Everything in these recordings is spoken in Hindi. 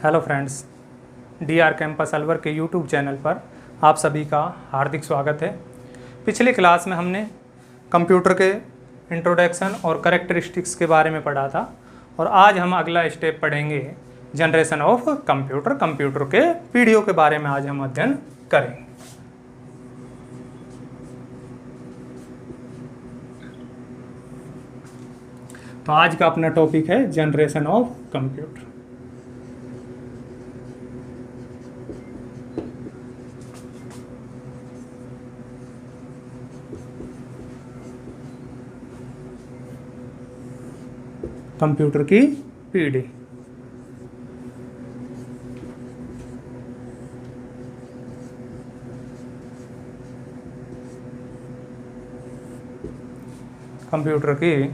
Hello friends, DR campus Alwar के यूट्यूब चैनल पर आप सभी का हार्दिक स्वागत है। पिछली क्लास में हमने कंप्यूटर के इंट्रोडक्शन और कैरेक्टरिस्टिक्स के बारे में पढ़ा था और आज हम अगला स्टेप पढ़ेंगे जनरेशन ऑफ कंप्यूटर। कंप्यूटर के पीढ़ियों के बारे में आज हम अध्ययन करेंगे। तो आज का अपना टॉपिक है जनरेशन ऑफ कंप्यूटर। कंप्यूटर की पीढ़ी। कंप्यूटर की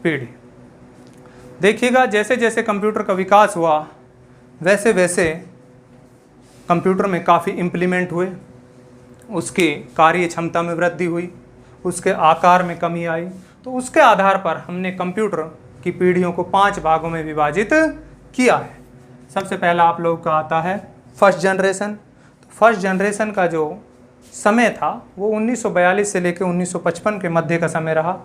पीढ़ी देखिएगा, जैसे जैसे कंप्यूटर का विकास हुआ वैसे वैसे कंप्यूटर में काफ़ी इम्प्लीमेंट हुए, उसकी कार्य क्षमता में वृद्धि हुई, उसके आकार में कमी आई। तो उसके आधार पर हमने कंप्यूटर की पीढ़ियों को 5 भागों में विभाजित किया है। सबसे पहला आप लोगों का आता है फर्स्ट जनरेशन। तो फर्स्ट जनरेशन का जो समय था वो 1942 से लेकर 1955 के मध्य का समय रहा।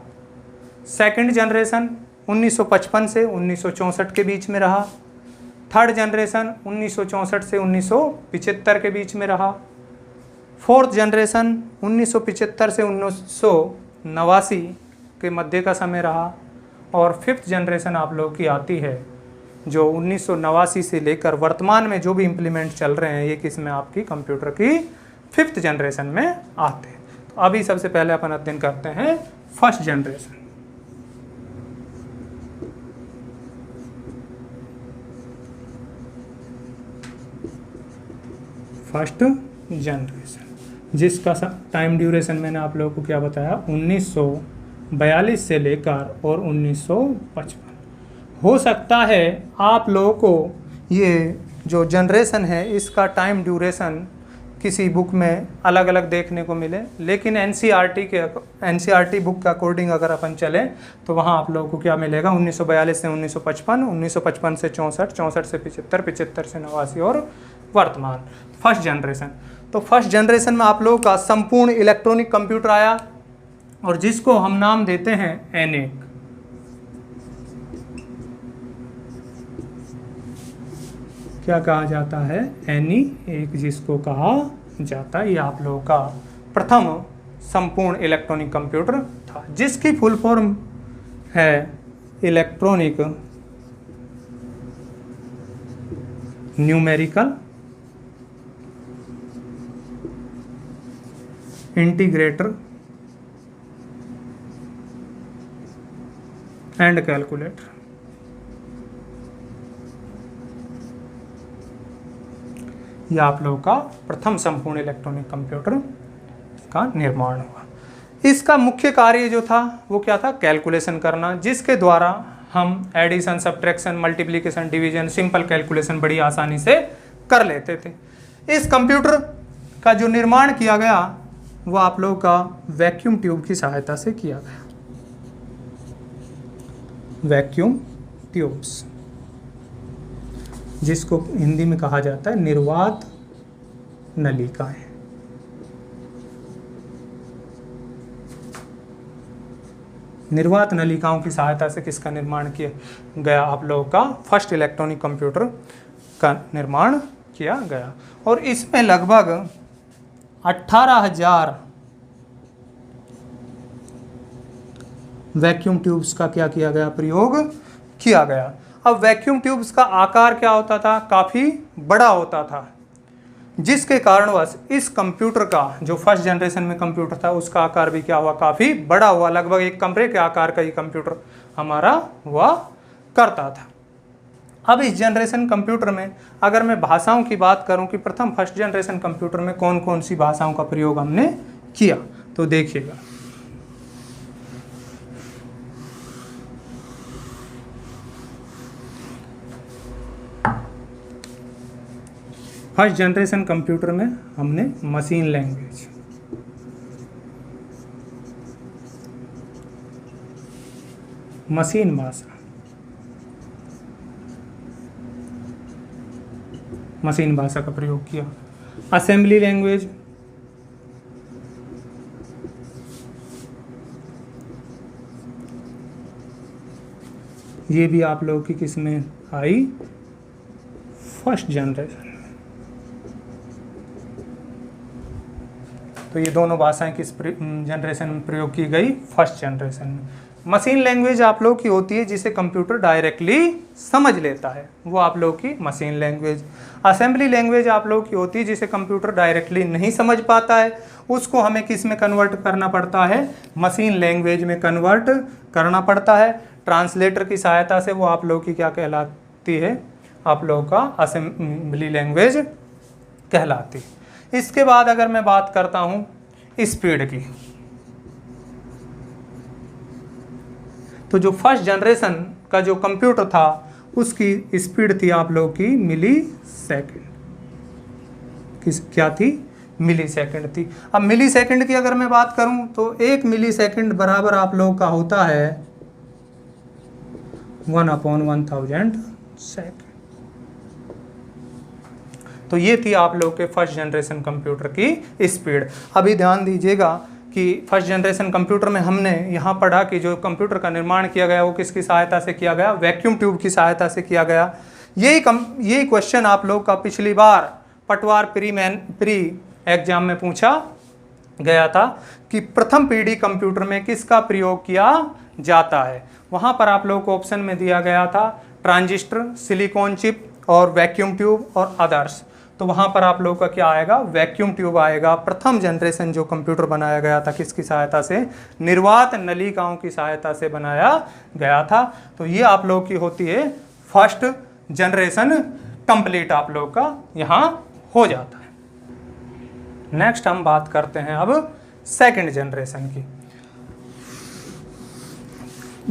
सेकंड जनरेशन 1955 से 1964 के बीच में रहा। थर्ड जनरेशन 1964 से 1975 के बीच में रहा। फोर्थ जनरेशन 1975 से 1989 के मध्य का समय रहा। और फिफ्थ जनरेशन आप लोगों की आती है जो 1989 से लेकर वर्तमान में जो भी इम्प्लीमेंट चल रहे हैं, ये किस में आपकी कंप्यूटर की फिफ्थ जनरेशन में आते हैं। तो अभी सबसे पहले अपन अध्ययन करते हैं फर्स्ट जनरेशन। फर्स्ट जनरेशन जिसका टाइम ड्यूरेशन मैंने आप लोगों को क्या बताया, 1942 से लेकर और 1955। हो सकता है आप लोगों को ये जो जनरेशन है इसका टाइम ड्यूरेशन किसी बुक में अलग अलग देखने को मिले, लेकिन एनसीईआरटी बुक के अकॉर्डिंग अगर अपन चलें तो वहाँ आप लोगों को क्या मिलेगा, 1942 से 1955, 1955 से 64, 64 से 75, 75 से 89 और वर्तमान फर्स्ट जनरेशन। तो फर्स्ट जनरेशन में आप लोगों का संपूर्ण इलेक्ट्रॉनिक कंप्यूटर आया और जिसको हम नाम देते हैं एनएक। क्या कहा जाता है, एनईएक जिसको कहा जाता है। ये आप लोगों का प्रथम संपूर्ण इलेक्ट्रॉनिक कंप्यूटर था, जिसकी फुल फॉर्म है electronic numerical integrator and calculator. यह आप लोगों का प्रथम संपूर्ण इलेक्ट्रॉनिक कंप्यूटर का निर्माण हुआ। इसका मुख्य कार्य जो था वो क्या था, कैलकुलेशन करना, जिसके द्वारा हम addition, subtraction, multiplication, division, simple calculation बड़ी आसानी से कर लेते थे। इस कंप्यूटर का जो निर्माण किया गया वो आप लोगों का वैक्यूम ट्यूब की सहायता से किया गया। वैक्यूम ट्यूब्स जिसको हिंदी में कहा जाता है निर्वात नलिकाएं। निर्वात नलिकाओं की सहायता से किसका निर्माण किया गया, आप लोगों का फर्स्ट इलेक्ट्रॉनिक कंप्यूटर का निर्माण किया गया। और इसमें लगभग 18,000 वैक्यूम ट्यूब्स का क्या किया गया, प्रयोग किया गया। अब वैक्यूम ट्यूब्स का आकार क्या होता था, काफ़ी बड़ा होता था, जिसके कारणवश इस कंप्यूटर का जो फर्स्ट जनरेशन में कंप्यूटर था उसका आकार भी क्या हुआ, काफ़ी बड़ा हुआ। लगभग एक कमरे के आकार का ये कंप्यूटर हमारा हुआ करता था। अब इस जनरेशन कंप्यूटर में अगर मैं भाषाओं की बात करूं कि प्रथम फर्स्ट जनरेशन कंप्यूटर में कौन कौन सी भाषाओं का प्रयोग हमने किया, तो देखिएगा। फर्स्ट जनरेशन कंप्यूटर में हमने मशीन लैंग्वेज, मशीन भाषा, मशीन भाषा का प्रयोग किया। असेंबली लैंग्वेज, ये भी आप लोगों की किस में आई, फर्स्ट जनरेशन। तो ये दोनों भाषाएं किस जनरेशन में प्रयोग की गई, फर्स्ट जनरेशन में। मशीन लैंग्वेज आप लोग की होती है जिसे कंप्यूटर डायरेक्टली समझ लेता है, वो आप लोग की मशीन लैंग्वेज। असेंबली लैंग्वेज आप लोग की होती है जिसे कंप्यूटर डायरेक्टली नहीं समझ पाता है, उसको हमें किस में कन्वर्ट करना पड़ता है, मशीन लैंग्वेज में कन्वर्ट करना पड़ता है। ट्रांसलेटर की सहायता से वो आप लोग की क्या कहलाती है, आप लोगों का असेंबली लैंग्वेज कहलाती है। इसके बाद अगर मैं बात करता हूँ स्पीड की, तो जो फर्स्ट जनरेशन का जो कंप्यूटर था उसकी स्पीड थी आप लोग की मिली सेकेंड। क्या थी, मिली सेकेंड थी। अब मिली सेकेंड की अगर मैं बात करूं तो 1 मिली सेकेंड बराबर आप लोग का होता है 1/1000 सेकेंड। तो ये थी आप लोग के फर्स्ट जनरेशन कंप्यूटर की स्पीड। अभी ध्यान दीजिएगा कि फर्स्ट जनरेशन कंप्यूटर में हमने यहाँ पढ़ा कि जो कंप्यूटर का निर्माण किया गया वो किसकी सहायता से किया गया, वैक्यूम ट्यूब की सहायता से किया गया। यही क्वेश्चन आप लोग का पिछली बार पटवार प्री एग्जाम में पूछा गया था कि प्रथम पीढ़ी कंप्यूटर में किसका प्रयोग किया जाता है। वहाँ पर आप लोग को ऑप्शन में दिया गया था ट्रांजिस्टर, सिलिकॉन चिप और वैक्यूम ट्यूब और अदर्स। तो वहाँ पर आप लोगों का क्या आएगा, वैक्यूम ट्यूब आएगा। प्रथम जनरेशन जो कंप्यूटर बनाया गया था किसकी सहायता से, निर्वात नलिकाओं की सहायता से बनाया गया था। तो ये आप लोग की होती है फर्स्ट जनरेशन कंप्लीट आप लोग का यहाँ हो जाता है। नेक्स्ट हम बात करते हैं अब सेकंड जनरेशन की।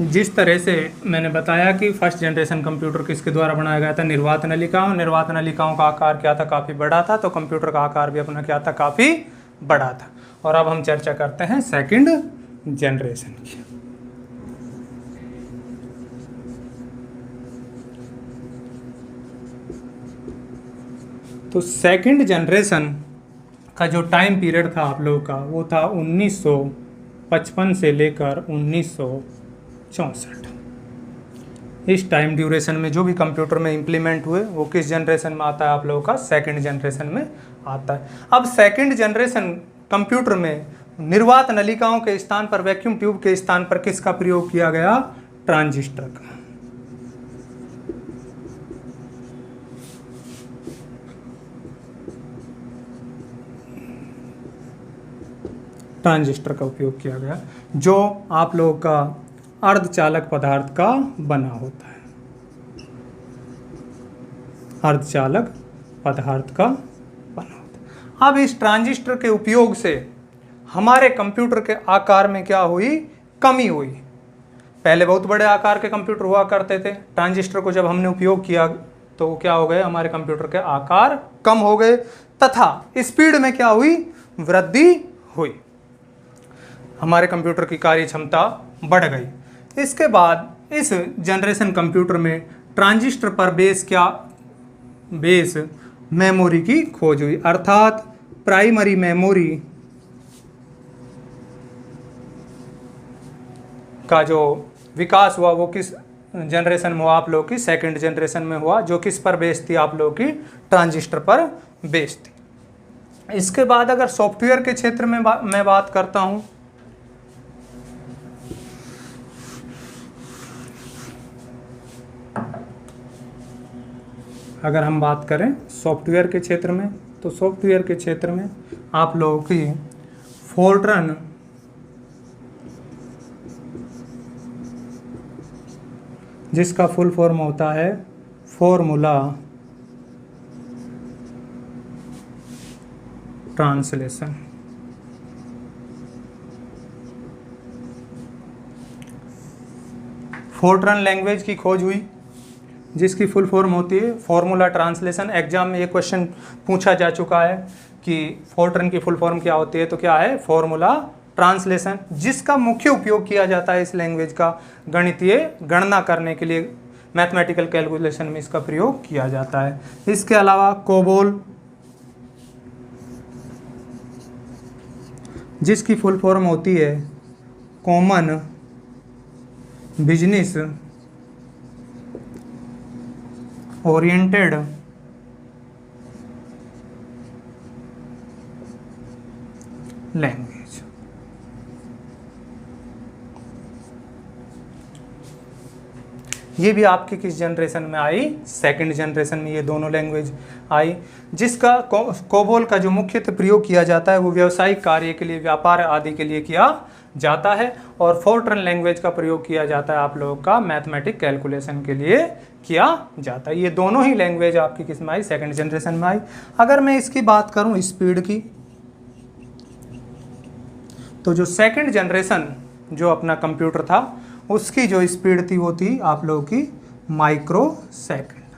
जिस तरह से मैंने बताया कि फर्स्ट जनरेशन कंप्यूटर किसके द्वारा बनाया गया था, निर्वात नलिकाओं का आकार क्या था, काफ़ी बड़ा था। तो कंप्यूटर का आकार भी अपना क्या था, काफ़ी बड़ा था। और अब हम चर्चा करते हैं सेकंड जनरेशन की। तो सेकंड जनरेशन का जो टाइम पीरियड था आप लोगों का वो था 1955 से लेकर 1964। इस टाइम ड्यूरेशन में जो भी कंप्यूटर में इम्प्लीमेंट हुए वो किस जनरेशन में आता है, आप लोगों का सेकंड जनरेशन में आता है। अब सेकंड जनरेशन कंप्यूटर में निर्वात नलिकाओं के स्थान पर, वैक्यूम ट्यूब के स्थान पर किसका प्रयोग किया गया, ट्रांजिस्टर का। ट्रांजिस्टर का उपयोग किया गया जो आप लोगों का अर्धचालक पदार्थ का बना होता है, अर्धचालक पदार्थ का बना होता है। अब इस ट्रांजिस्टर के उपयोग से हमारे कंप्यूटर के आकार में क्या हुई, कमी हुई। पहले बहुत बड़े आकार के कंप्यूटर हुआ करते थे, ट्रांजिस्टर को जब हमने उपयोग किया तो क्या हो गए, हमारे कंप्यूटर के आकार कम हो गए तथा स्पीड में क्या हुई, वृद्धि हुई। हमारे कंप्यूटर की कार्य क्षमता बढ़ गई। इसके बाद इस जनरेशन कंप्यूटर में ट्रांजिस्टर पर बेस मेमोरी की खोज हुई, अर्थात प्राइमरी मेमोरी का जो विकास हुआ वो किस जनरेशन में हुआ, आप लोग की सेकंड जनरेशन में हुआ, जो किस पर बेस थी, आप लोग की ट्रांजिस्टर पर बेस थी। इसके बाद अगर सॉफ्टवेयर के क्षेत्र में मैं बात करता हूं, अगर हम बात करें सॉफ्टवेयर के क्षेत्र में, तो सॉफ्टवेयर के क्षेत्र में आप लोगों की फोर्ट्रन जिसका फुल फॉर्म होता है फॉर्मूला ट्रांसलेशन, फोर्ट्रन लैंग्वेज की खोज हुई जिसकी फुल फॉर्म होती है फॉर्मूला ट्रांसलेशन। एग्जाम में ये क्वेश्चन पूछा जा चुका है कि फोर्ट्रन की फुल फॉर्म क्या होती है, तो क्या है, फॉर्मूला ट्रांसलेशन, जिसका मुख्य उपयोग किया जाता है इस लैंग्वेज का गणितीय गणना करने के लिए। मैथमेटिकल कैलकुलेशन में इसका प्रयोग किया जाता है। इसके अलावा कोबोल, जिसकी फुल फॉर्म होती है कॉमन बिजनेस ओरिएंटेड लैंग्वेज। ये भी आपकी किस जनरेशन में आई? सेकंड जनरेशन में ये दोनों लैंग्वेज आई। जिसका कोबोल का जो मुख्यतः प्रयोग किया जाता है वो व्यावसायिक कार्य के लिए, व्यापार आदि के लिए किया जाता है, और फोर्ट्रन लैंग्वेज का प्रयोग किया जाता है आप लोगों का मैथमेटिक कैलकुलेशन के लिए किया जाता है। ये दोनों ही लैंग्वेज आपकी किस में आई? सेकंड जनरेशन में आई। अगर मैं इसकी बात करूं स्पीड की, तो जो सेकंड जनरेशन जो अपना कंप्यूटर था उसकी जो स्पीड थी वो थी आप लोगों की माइक्रो सेकंड।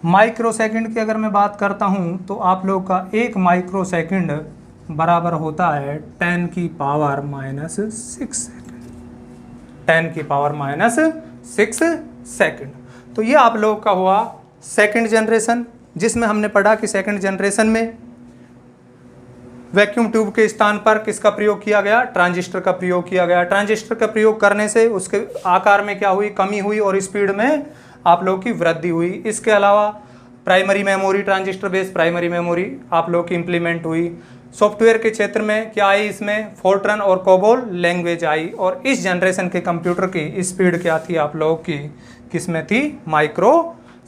माइक्रो सेकंड की अगर मैं बात करता हूं तो आप लोगों का 1 माइक्रो सेकंड बराबर होता है 10 की पावर माइनस 6 सेकंड। 10 की पावर माइनस 6 सेकंड। तो ये आप लोगों का हुआ सेकंड जनरेशन, जिसमें हमने पढ़ा कि सेकंड जनरेशन में वैक्यूम ट्यूब के स्थान पर किसका प्रयोग किया गया? ट्रांजिस्टर का प्रयोग किया गया। ट्रांजिस्टर का प्रयोग करने से उसके आकार में क्या हुई? कमी हुई, और स्पीड में आप लोगों की वृद्धि हुई। इसके अलावा primary memory, transistor based primary memory आप लोगों की इंप्लीमेंट हुई। सॉफ्टवेयर के क्षेत्र में क्या आई? इसमें फोर्ट्रन और कोबोल लैंग्वेज आई। और इस जनरेशन के कंप्यूटर की स्पीड क्या थी आप लोगों की? किसमें थी? माइक्रो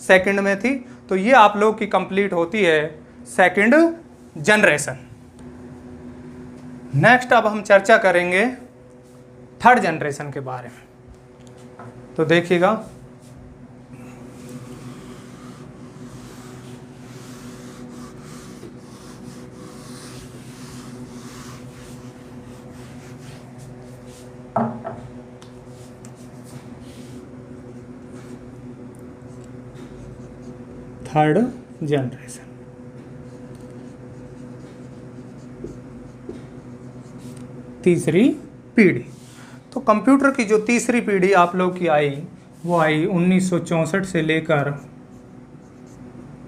सेकंड में थी। तो ये आप लोगों की कंप्लीट होती है सेकंड जनरेशन। नेक्स्ट अब हम चर्चा करेंगे थर्ड जनरेशन के बारे में। तो देखिएगा, थर्ड जनरेशन। तीसरी पीढ़ी। तो कंप्यूटर की जो तीसरी पीढ़ी आप लोग की आई वो आई 1964 से लेकर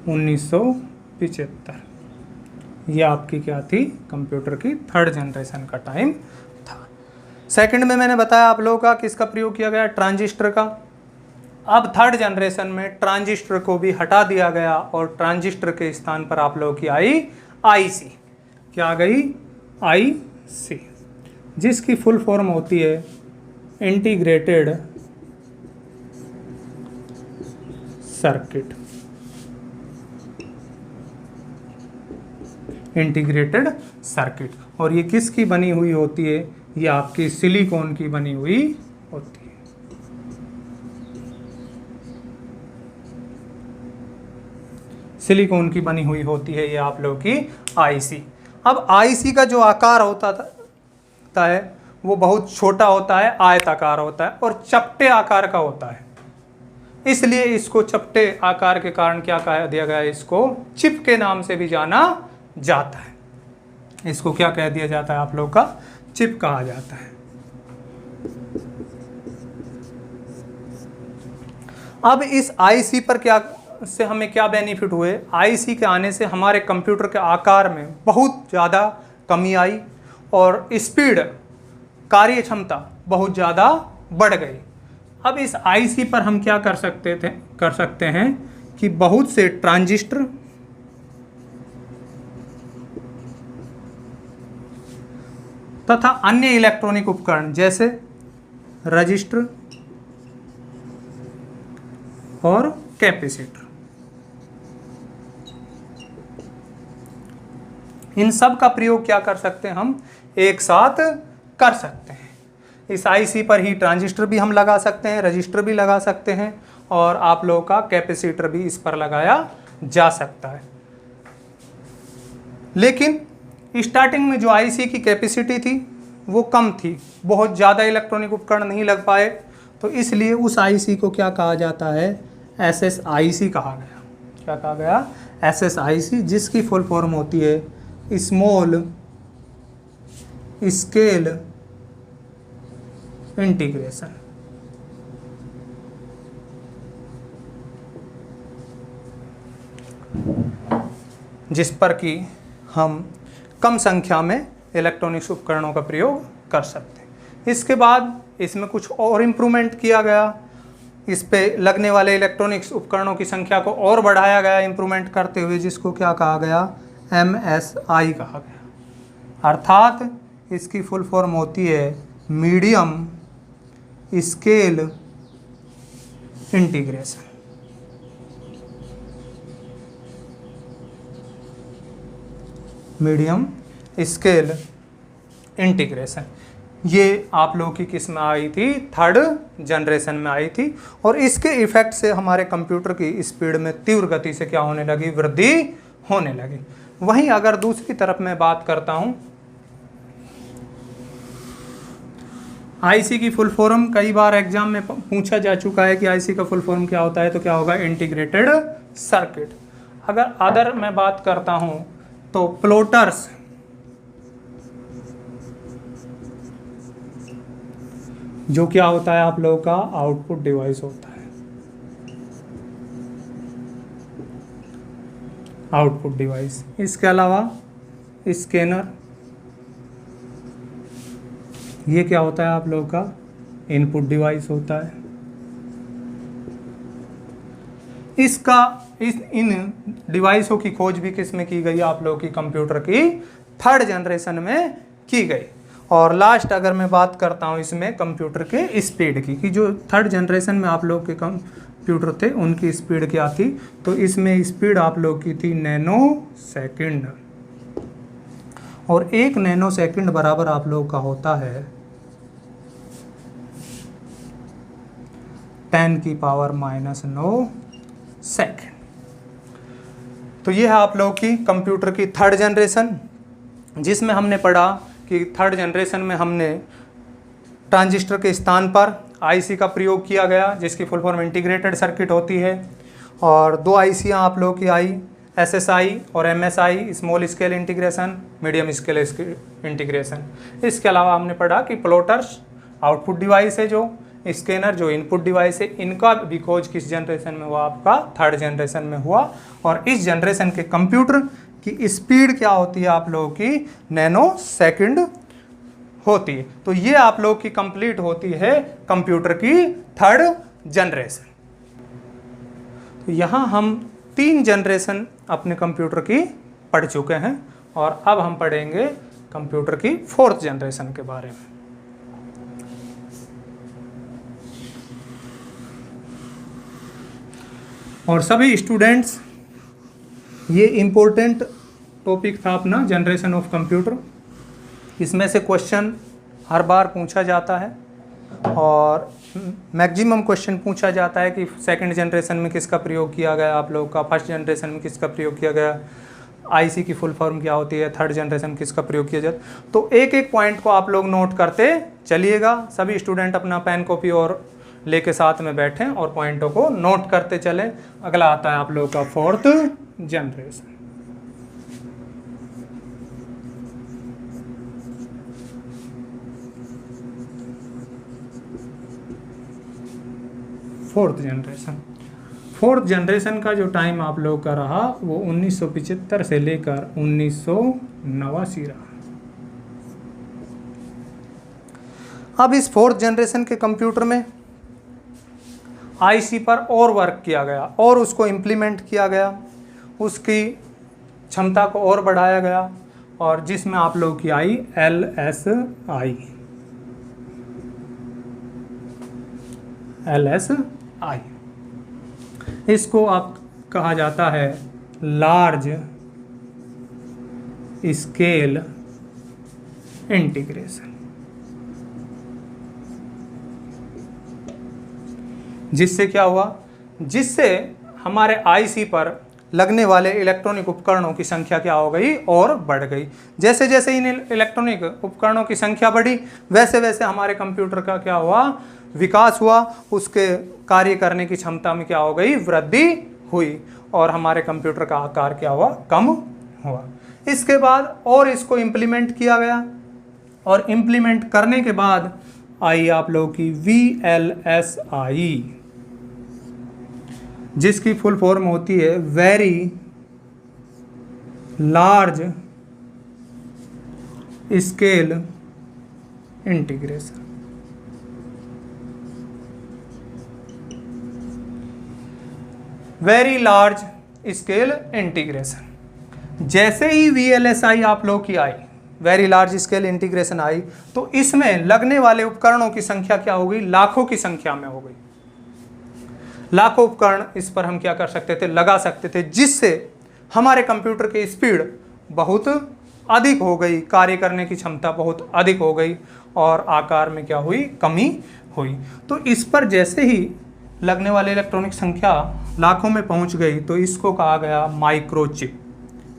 1975। ये आपकी क्या थी? कंप्यूटर की थर्ड जनरेशन का टाइम था। सेकंड में मैंने बताया आप लोगों का किसका प्रयोग किया गया? ट्रांजिस्टर का। अब थर्ड जनरेशन में ट्रांजिस्टर को भी हटा दिया गया और ट्रांजिस्टर के स्थान पर आप लोगों की आई आईसी। क्या आ गई? आईसी, जिसकी फुल फॉर्म होती है इंटीग्रेटेड सर्किट। Integrated circuit. और ये किसकी बनी हुई होती है? ये आपकी सिलिकॉन की बनी हुई होती है। सिलिकॉन की बनी हुई होती है ये आप लोगों की आईसी। अब आईसी का जो आकार होता है वो बहुत छोटा होता है, आयताकार होता है और चपटे आकार का होता है। इसलिए इसको चपटे आकार के कारण क्या कहा दिया गया? इसको चिप के नाम से भी जाना जाता है। इसको क्या कह दिया जाता है? आप लोग का चिप कहा जाता है। अब इस आईसी पर क्या से हमें क्या बेनिफिट हुए? आईसी के आने से हमारे कंप्यूटर के आकार में बहुत ज़्यादा कमी आई और स्पीड, कार्य क्षमता बहुत ज़्यादा बढ़ गई। अब इस आईसी पर हम क्या कर सकते हैं कि बहुत से ट्रांजिस्टर तथा अन्य इलेक्ट्रॉनिक उपकरण जैसे रजिस्टर और कैपेसिटर, इन सब का प्रयोग क्या कर सकते हैं? हम एक साथ कर सकते हैं। इस आईसी पर ही ट्रांजिस्टर भी हम लगा सकते हैं, रजिस्टर भी लगा सकते हैं और आप लोगों का कैपेसिटर भी इस पर लगाया जा सकता है। लेकिन स्टार्टिंग में जो आईसी की कैपेसिटी थी वो कम थी, बहुत ज़्यादा इलेक्ट्रॉनिक उपकरण नहीं लग पाए, तो इसलिए उस आईसी को क्या कहा जाता है? एसएसआईसी कहा गया। क्या कहा गया? एसएसआईसी, जिसकी फुल फॉर्म होती है स्मॉल स्केल इंटीग्रेशन। जिस पर कि हम कम संख्या में इलेक्ट्रॉनिक्स उपकरणों का प्रयोग कर सकते हैं। इसके बाद इसमें कुछ और इम्प्रूवमेंट किया गया, इस पे लगने वाले इलेक्ट्रॉनिक्स उपकरणों की संख्या को और बढ़ाया गया इम्प्रूवमेंट करते हुए, जिसको क्या कहा गया, MSI कहा गया। अर्थात इसकी फुल फॉर्म होती है medium scale integration. Medium scale integration ये आप लोगों की किस में आई थी, थर्ड जनरेशन में आई थी। और इसके इफेक्ट से हमारे कंप्यूटर की स्पीड में तीव्र गति से क्या होने लगी, वृद्धि होने लगी। वहीं अगर दूसरी तरफ मैं बात करता हूं, आईसी की फुल फॉर्म कई बार एग्जाम में पूछा जा चुका है कि आईसी का फुल फॉर्म क्या होता है, तो क्या होगा, इंटीग्रेटेड सर्किट। अगर अदर मैं बात करता हूं तो प्लॉटर्स, जो क्या होता है आप लोगों का, आउटपुट डिवाइस होता है। आउटपुट डिवाइस, इसके अलावा स्कैनर, ये क्या होता है आप लोगों का, इनपुट डिवाइस होता है। इन डिवाइसों की खोज भी किस में की गई, आप लोगों की कंप्यूटर की थर्ड जनरेशन में की गई। और लास्ट अगर मैं बात करता हूँ इसमें कंप्यूटर के स्पीड की, कि जो थर्ड जनरेशन में आप लोग के कंप्यूटर थे उनकी स्पीड क्या थी, तो इसमें स्पीड आप लोग की थी नैनो सेकंड। और 1 नैनो सेकंड बराबर आप लोग का होता है 10⁻⁹ सेकंड। तो ये है आप लोगों की कंप्यूटर की थर्ड जनरेशन, जिसमें हमने पढ़ा कि थर्ड जनरेशन में हमने ट्रांजिस्टर के स्थान पर आईसी का प्रयोग किया गया, जिसकी फुल फॉर्म इंटीग्रेटेड सर्किट होती है। और 2 आईसियाँ आप लोगों की आई, SSI और MSI, small scale integration, medium scale integration. इसके अलावा हमने पढ़ा कि प्लॉटर्स आउटपुट डिवाइस है, जो स्कैनर जो इनपुट डिवाइस है, इनका भी खोज किस जनरेशन में हुआ, आपका थर्ड जनरेशन में हुआ। और इस जनरेशन के कंप्यूटर की स्पीड क्या होती है आप लोगों की, नैनो सेकंड होती है। तो ये आप लोगों की कंप्लीट होती है कंप्यूटर की थर्ड जनरेशन। तो यहाँ हम 3 जनरेशन अपने कंप्यूटर की पढ़ चुके हैं, और अब हम पढ़ेंगे कंप्यूटर की 4th जनरेशन के बारे में। और सभी स्टूडेंट्स, ये इम्पोर्टेंट टॉपिक था अपना जनरेशन ऑफ कंप्यूटर। इसमें से क्वेश्चन हर बार पूछा जाता है, और मैक्सिमम क्वेश्चन पूछा जाता है कि सेकंड जनरेशन में किसका प्रयोग किया गया, आप लोगों का फर्स्ट जनरेशन में किसका प्रयोग किया गया, आईसी की फुल फॉर्म क्या होती है, थर्ड जनरेशन किसका प्रयोग किया जाता। तो एक एक पॉइंट को आप लोग नोट करते चलिएगा। सभी स्टूडेंट अपना पेन कॉपी और लेके साथ में बैठें और पॉइंटों को नोट करते चलें। अगला आता है आप लोगों का 4th जनरेशन। फोर्थ जनरेशन का जो टाइम आप लोग का रहा वो 1975 से लेकर 1989 रहा। अब इस 4th जनरेशन के कंप्यूटर में आईसी पर और वर्क किया गया और उसको इम्प्लीमेंट किया गया, उसकी क्षमता को और बढ़ाया गया, और जिसमें आप लोग की आई LSI। इसको आप कहा जाता है लार्ज स्केल इंटीग्रेशन। जिससे क्या हुआ, जिससे हमारे आईसी पर लगने वाले इलेक्ट्रॉनिक उपकरणों की संख्या क्या हो गई, और बढ़ गई। जैसे जैसे इन इलेक्ट्रॉनिक उपकरणों की संख्या बढ़ी, वैसे वैसे हमारे कंप्यूटर का क्या हुआ, विकास हुआ, उसके कार्य करने की क्षमता में क्या हो गई, वृद्धि हुई, और हमारे कंप्यूटर का आकार क्या हुआ, कम हुआ। इसके बाद और इसको इम्प्लीमेंट किया गया, और इम्प्लीमेंट करने के बाद आई आप लोगों की VLSI, जिसकी फुल फॉर्म होती है very large scale integration. Very large scale integration. जैसे ही VLSI आप लोग की आई, वेरी लार्ज स्केल इंटीग्रेशन आई, तो इसमें लगने वाले उपकरणों की संख्या क्या हो गई? लाखों की संख्या में हो गई। लाखों उपकरण इस पर हम क्या कर सकते थे? लगा सकते थे, जिससे हमारे कंप्यूटर की स्पीड बहुत अधिक हो गई, कार्य करने की क्षमता बहुत अधिक हो गई और आकार में क्या हुई? कमी हुई। तो इस पर जैसे ही लगने वाले इलेक्ट्रॉनिक संख्या लाखों में पहुंच गई, तो इसको कहा गया माइक्रोचिप।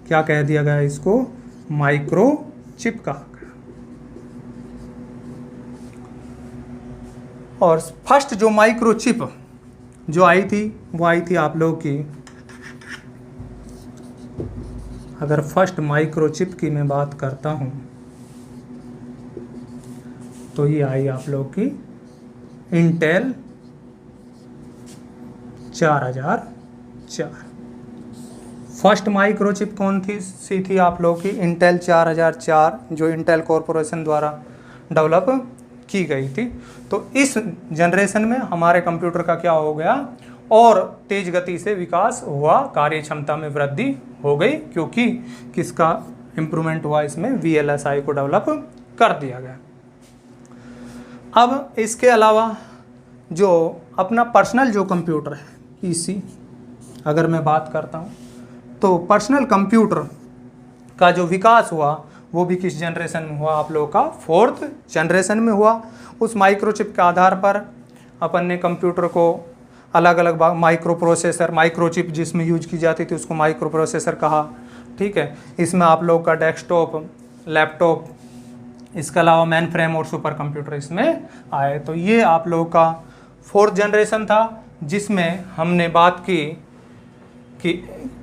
क्या कह दिया गया इसको? माइक्रोचिप कहा गया। और फर्स्ट जो माइक्रोचिप जो आई थी, वो आई थी आप लोग की, अगर फर्स्ट माइक्रोचिप की मैं बात करता हूं, तो ये आई आप लोग की इंटेल 4004। फर्स्ट माइक्रोचिप कौन सी थी आप लोग की? इंटेल 4004, जो इंटेल कॉरपोरेशन द्वारा डेवलप की गई थी। तो इस जनरेशन में हमारे कंप्यूटर का क्या हो गया? और तेज गति से विकास हुआ, कार्य क्षमता में वृद्धि हो गई, क्योंकि किसका इंप्रूवमेंट हुआ? इसमें VLSI को डेवलप कर दिया गया। अब इसके अलावा जो अपना पर्सनल जो कंप्यूटर है, PC, अगर मैं बात करता हूँ, तो पर्सनल कंप्यूटर का जो विकास हुआ वो भी किस जनरेशन में हुआ? आप लोगों का 4th जनरेशन में हुआ। उस माइक्रोचिप के आधार पर अपन ने कंप्यूटर को अलग अलग माइक्रो प्रोसेसर, माइक्रोचिप जिसमें यूज की जाती थी उसको माइक्रो प्रोसेसर कहा। ठीक है, इसमें आप लोग का डेस्कटॉप, लैपटॉप, इसके अलावा मेन फ्रेम और सुपर कंप्यूटर इसमें आए। तो ये आप लोगों का 4th जनरेशन था, जिसमें हमने बात की कि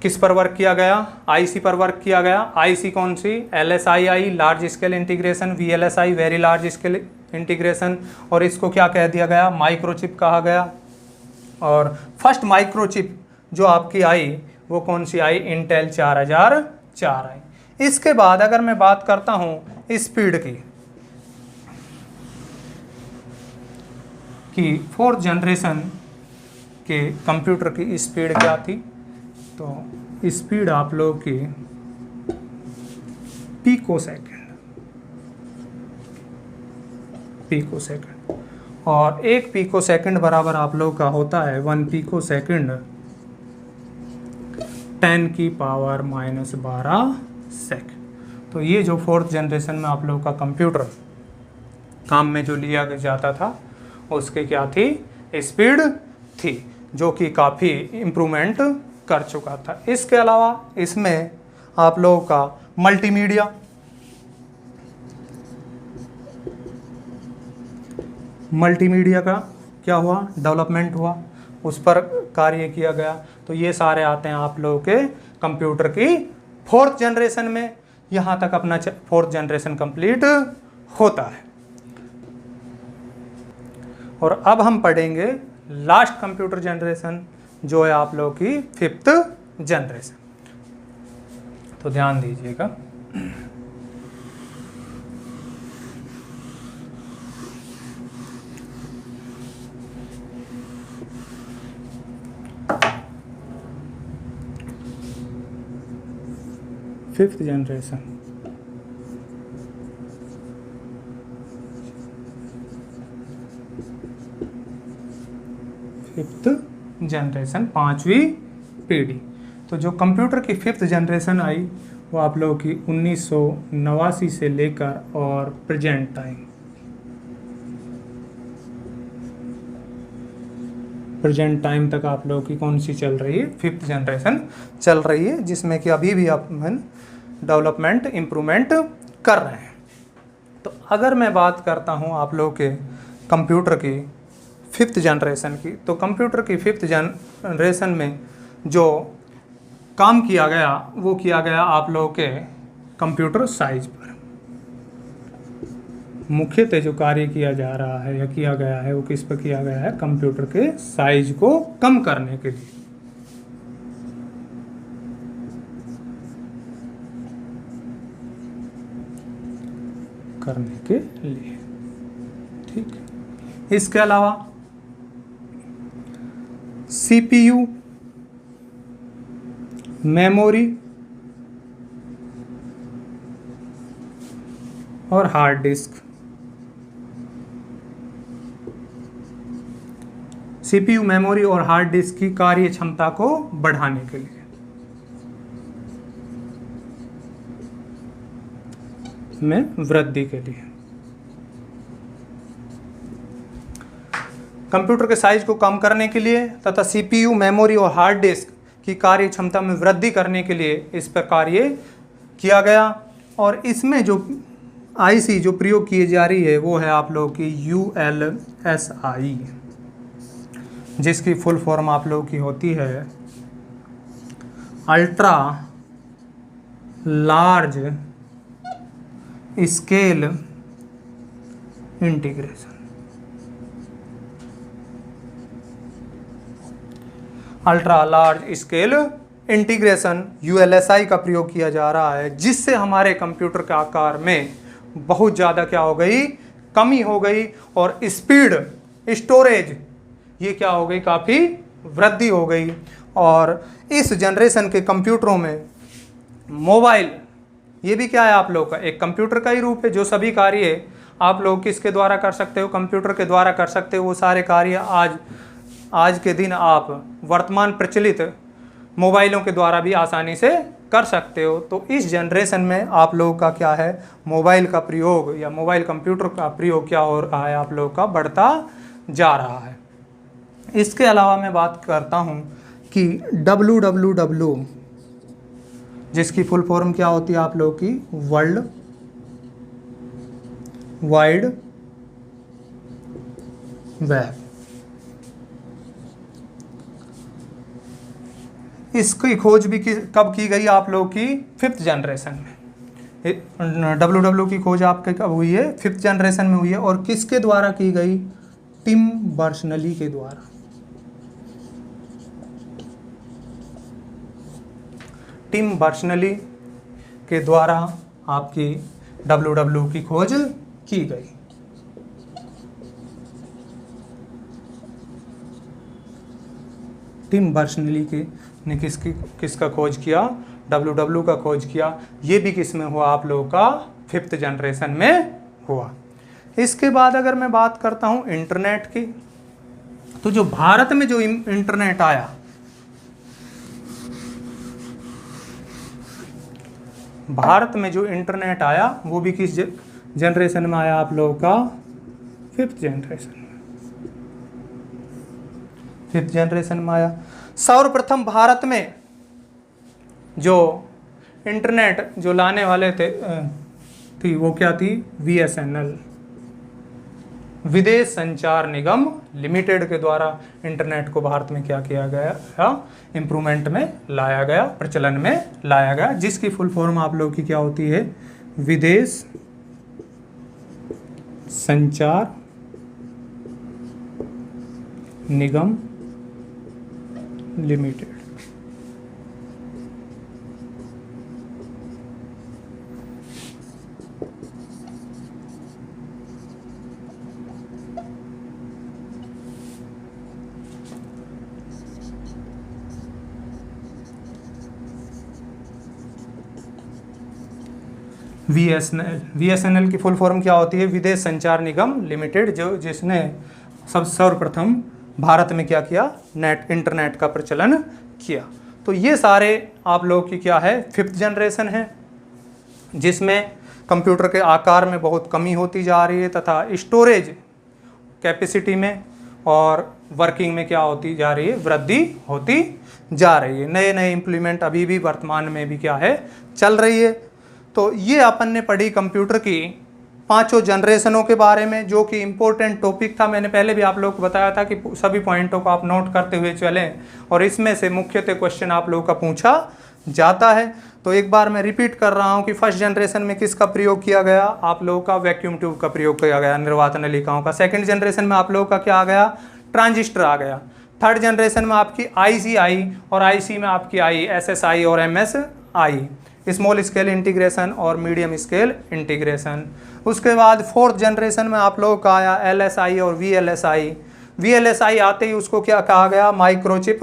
किस पर वर्क किया गया? IC पर वर्क किया गया। IC कौन सी? LSI, large scale integration, VLSI, very large scale integration, और इसको क्या कह दिया गया? माइक्रोचिप कहा गया। और फर्स्ट माइक्रोचिप जो आपकी आई वो कौन सी आई? इंटेल 4004 आई। इसके बाद अगर मैं बात करता हूँ स्पीड की, कि 4th जनरेशन के कंप्यूटर की स्पीड क्या थी? तो स्पीड आप लोग की पिको सेकंड, और 1 पिको सेकंड बराबर आप लोग का होता है 1 पिको सेकंड 10⁻⁻12 सेकंड। तो ये जो 4th जनरेशन में आप लोग का कंप्यूटर काम में जो लिया जाता था, उसके क्या थी? स्पीड थी, जो कि काफ़ी इम्प्रूवमेंट कर चुका था। इसके अलावा इसमें आप लोगों का मल्टीमीडिया का क्या हुआ? डेवलपमेंट हुआ, उस पर कार्य किया गया। तो ये सारे आते हैं आप लोगों के कंप्यूटर की 4th जनरेशन में। यहाँ तक अपना 4th जनरेशन कंप्लीट होता है। और अब हम पढ़ेंगे लास्ट कंप्यूटर जनरेशन, जो है आप लोगों की 5th जनरेशन। तो ध्यान दीजिएगा। फिफ्थ जनरेशन, फिफ्थ जनरेशन, 5वीं पीढ़ी। तो जो कंप्यूटर की 5th जनरेशन आई वो आप लोगों की 1989 से लेकर और प्रेजेंट टाइम तक आप लोगों की कौन सी चल रही है? 5th जनरेशन चल रही है, जिसमें कि अभी भी अपन डेवलपमेंट इम्प्रूवमेंट कर रहे हैं। तो अगर मैं बात करता हूं आप लोगों के कंप्यूटर की 5th जनरेशन की, तो कंप्यूटर की 5th जनरेशन में जो काम किया गया वो किया गया आप लोगों के कंप्यूटर साइज पर। मुख्यतः जो कार्य किया जा रहा है या किया गया है वो किस पर किया गया है? कंप्यूटर के साइज को कम करने के लिए। करने के लिए। ठीक, इसके अलावा CPU, मेमोरी और हार्ड डिस्क। CPU, मेमोरी और हार्ड डिस्क की कार्य क्षमता को बढ़ाने के लिए, में वृद्धि के लिए। कंप्यूटर के साइज को कम करने के लिए तथा CPU, मेमोरी और हार्ड डिस्क की कार्य क्षमता में वृद्धि करने के लिए इस पर कार्य किया गया। और इसमें जो IC जो प्रयोग की जा रही है वो है आप लोगों की ULSI, जिसकी फुल फॉर्म आप लोगों की होती है ultra large scale integration. Ultra large scale integration ULSI का प्रयोग किया जा रहा है, जिससे हमारे कंप्यूटर के आकार में बहुत ज़्यादा क्या हो गई, कमी हो गई और स्पीड, स्टोरेज ये क्या हो गई, काफ़ी वृद्धि हो गई। और इस जनरेशन के कंप्यूटरों में मोबाइल ये भी क्या है आप लोग का एक कंप्यूटर का ही रूप है। जो सभी कार्य आप लोग किसके द्वारा कर सकते हो, कंप्यूटर के द्वारा कर सकते हो। वो सारे कार्य आज के दिन आप वर्तमान प्रचलित मोबाइलों के द्वारा भी आसानी से कर सकते हो। तो इस जनरेशन में आप लोगों का क्या है, मोबाइल का प्रयोग या मोबाइल कंप्यूटर का प्रयोग क्या हो रहा है, आप लोगों का बढ़ता जा रहा है। इसके अलावा मैं बात करता हूँ कि WWW, जिसकी फुल फॉर्म क्या होती है आप लोगों की, वर्ल्ड वाइड वेब। इसकी खोज भी कब की गई आप लोगों की, 5th जनरेशन में। WWW की खोज आपके कब हुई है, 5th जनरेशन में हुई है। और किसके द्वारा की गई, टिम बर्नर्स-ली के द्वारा। टिम बर्नर्स-ली के द्वारा आपकी WWW की खोज की गई। टिम बर्नर्स-ली ने किसका खोज किया, WWW का खोज किया। ये भी किस में हुआ आप लोगों का, 5th जनरेशन में हुआ। इसके बाद अगर मैं बात करता हूँ इंटरनेट की, तो जो भारत में जो इंटरनेट आया, भारत में जो इंटरनेट आया वो भी किस जनरेशन में आया आप लोगों का, 5th जनरेशन में। 5th जनरेशन में आया। सर्वप्रथम भारत में जो इंटरनेट जो लाने वाले थी वो क्या थी, VSNL, विदेश संचार निगम लिमिटेड के द्वारा इंटरनेट को भारत में क्या किया गया, इम्प्रूवमेंट में लाया गया, प्रचलन में लाया गया, जिसकी फुल फॉर्म आप लोगों की क्या होती है, विदेश संचार निगम लिमिटेड। VSNL की फुल फॉर्म क्या होती है, विदेश संचार निगम लिमिटेड, जो जिसने सर्वप्रथम भारत में क्या किया, इंटरनेट का प्रचलन किया। तो ये सारे आप लोगों की क्या है, 5th जनरेशन है, जिसमें कंप्यूटर के आकार में बहुत कमी होती जा रही है तथा स्टोरेज कैपेसिटी में और वर्किंग में क्या होती जा रही है, वृद्धि होती जा रही है। नए नए इम्प्लीमेंट अभी भी वर्तमान में भी क्या है, चल रही है। तो ये अपन ने पढ़ी कंप्यूटर की 5 जनरेशनों के बारे में, जो कि इम्पोर्टेंट टॉपिक था। मैंने पहले भी आप लोग को बताया था कि सभी पॉइंटों को आप नोट करते हुए चलें, और इसमें से मुख्यतः क्वेश्चन आप लोगों का पूछा जाता है। तो एक बार मैं रिपीट कर रहा हूँ कि 1st जनरेशन में किसका प्रयोग किया गया, आप लोगों का वैक्यूम ट्यूब का प्रयोग किया गया, निर्वात नलिकाओं का। 2nd जनरेशन में आप लोगों का क्या आ गया, ट्रांजिस्टर आ गया। 3rd जनरेशन में आपकी IC आई, और IC में आपकी आई SSI और MS आई। स्मॉल स्केल इंटीग्रेशन और मीडियम स्केल इंटीग्रेशन। उसके बाद फोर्थ जनरेशन में आप लोगों का आया LSI और VLSI। VLSI आते ही उसको क्या कहा गया, माइक्रोचिप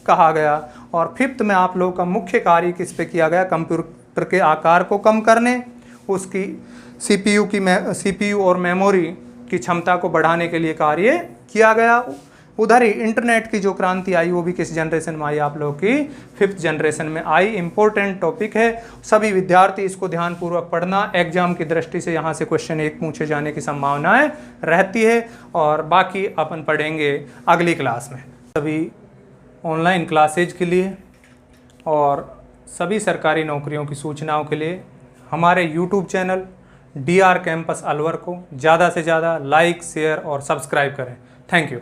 कहा गया। और फिफ्थ में आप लोगों का मुख्य कार्य किस पे किया गया, कंप्यूटर के आकार को कम करने, उसकी CPU और मेमोरी की क्षमता को बढ़ाने के लिए कार्य किया गया। उधर ही इंटरनेट की जो क्रांति आई वो भी किस जनरेशन में आई, आप लोगों की फिफ्थ जनरेशन में आई। इंपॉर्टेंट टॉपिक है, सभी विद्यार्थी इसको ध्यानपूर्वक पढ़ना। एग्जाम की दृष्टि से यहाँ से क्वेश्चन एक पूछे जाने की संभावनाएं रहती है, और बाकी अपन पढ़ेंगे अगली क्लास में। सभी ऑनलाइन क्लासेज के लिए और सभी सरकारी नौकरियों की सूचनाओं के लिए हमारे YouTube channel DR campus Alwar को ज़्यादा से ज़्यादा लाइक, शेयर और सब्सक्राइब करें। Thank you.